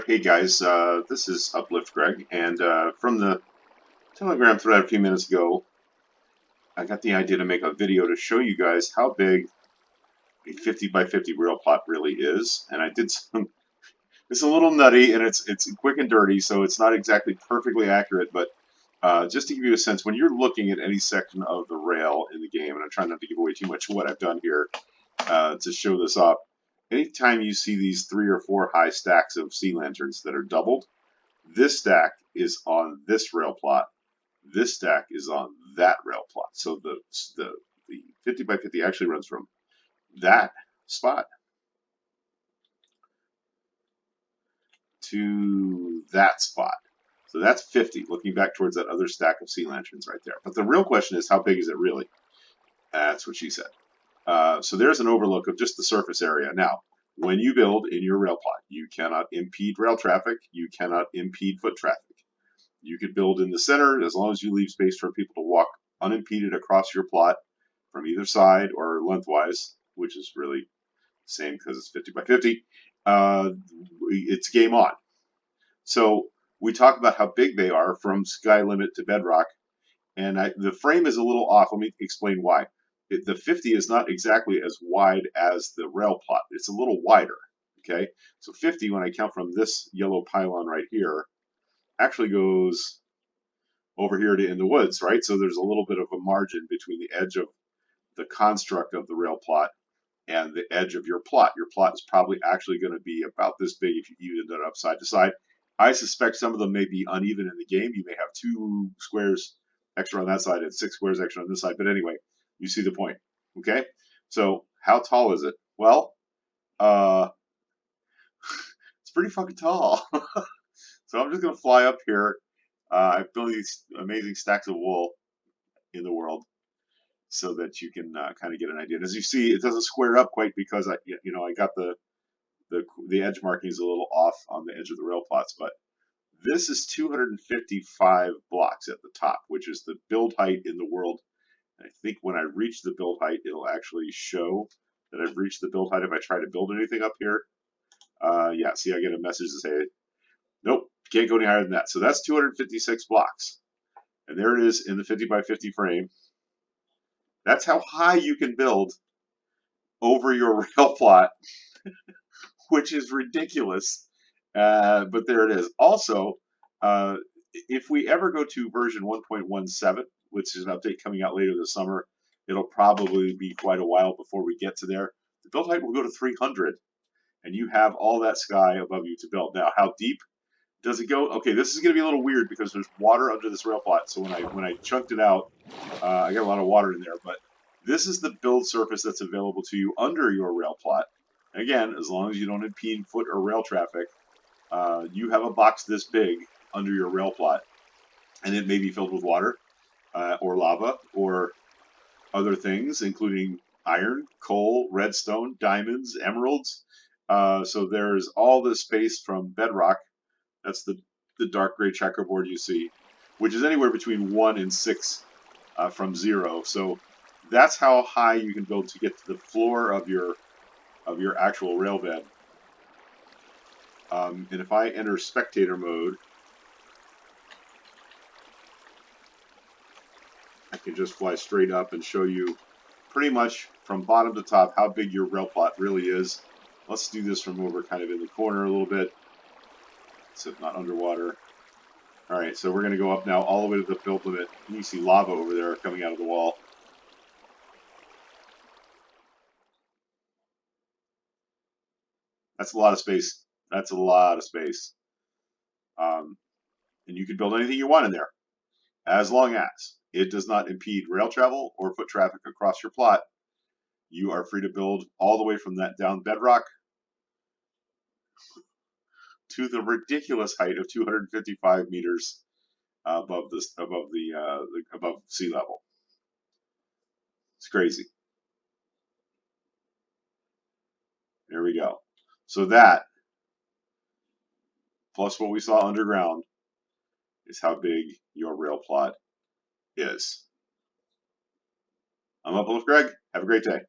Hey guys, this is Uplift Greg, and from the Telegram thread a few minutes ago, I got the idea to make a video to show you guys how big a 50 by 50 rail plot really is. And I did some, it's a little nutty and it's quick and dirty, so it's not exactly perfectly accurate, but just to give you a sense, when you're looking at any section of the rail in the game, and I'm trying not to give away too much of what I've done here to show this off, anytime you see these 3 or 4 high stacks of sea lanterns that are doubled, this stack is on this rail plot. This stack is on that rail plot. So the 50 by 50 actually runs from that spot to that spot. So that's 50, looking back towards that other stack of sea lanterns right there. But the real question is, how big is it really? That's what she said. So there's an overlook of just the surface area. Now, when you build in your rail plot, you cannot impede rail traffic. You cannot impede foot traffic. You could build in the center as long as you leave space for people to walk unimpeded across your plot from either side or lengthwise, which is really the same because it's 50 by 50. It's game on. So we talk about how big they are from sky limit to bedrock, and the frame is a little off. Let me explain why. The 50 is not exactly as wide as the rail plot. It's a little wider. Okay, so 50, when I count from this yellow pylon right here, actually goes over here to in the woods, right? So there's a little bit of a margin between the edge of the construct of the rail plot and the edge of your plot. Your plot is probably actually going to be about this big if you evened it up side to side. I suspect some of them may be uneven in the game. You may have 2 squares extra on that side and 6 squares extra on this side. But anyway, you see the point, okay? So how tall is it? Well, it's pretty fucking tall. So I'm just going to fly up here. I've built these amazing stacks of wool in the world so that you can kind of get an idea. And as you see, it doesn't square up quite because I got the edge markings a little off on the edge of the rail plots. But this is 255 blocks at the top, which is the build height in the world. And I think when I reach the build height, it'll actually show that I've reached the build height if I try to build anything up here. Yeah, see, I get a message to say, nope, can't go any higher than that. So that's 256 blocks. And there it is in the 50 by 50 frame. That's how high you can build over your rail plot, which is ridiculous. But there it is. Also, if we ever go to version 1.17, which is an update coming out later this summer, it'll probably be quite a while before we get to there. The build height will go to 300, and you have all that sky above you to build. Now, how deep does it go? Okay, this is going to be a little weird because there's water under this rail plot. So when I chunked it out, I got a lot of water in there. But this is the build surface that's available to you under your rail plot. And again, as long as you don't impede foot or rail traffic, you have a box this big under your rail plot, and it may be filled with water or lava or other things, including iron, coal, redstone, diamonds, emeralds. So there's all this space from bedrock. That's the dark gray checkerboard you see, which is anywhere between 1 and 6 from 0. So that's how high you can build to get to the floor of your actual rail bed. And if I enter spectator mode, I can just fly straight up and show you pretty much from bottom to top how big your rail plot really is. Let's do this from over kind of in the corner a little bit, so it's not underwater. All right, so we're going to go up now all the way to the build limit. You see lava over there coming out of the wall. That's a lot of space. That's a lot of space. And you can build anything you want in there, as long as it does not impede rail travel or foot traffic across your plot. You are free to build all the way from that down bedrock to the ridiculous height of 255 meters above sea level. It's crazy. There we go. So that, plus what we saw underground, is how big your rail plot is. I'm Uplift Greg. Have a great day.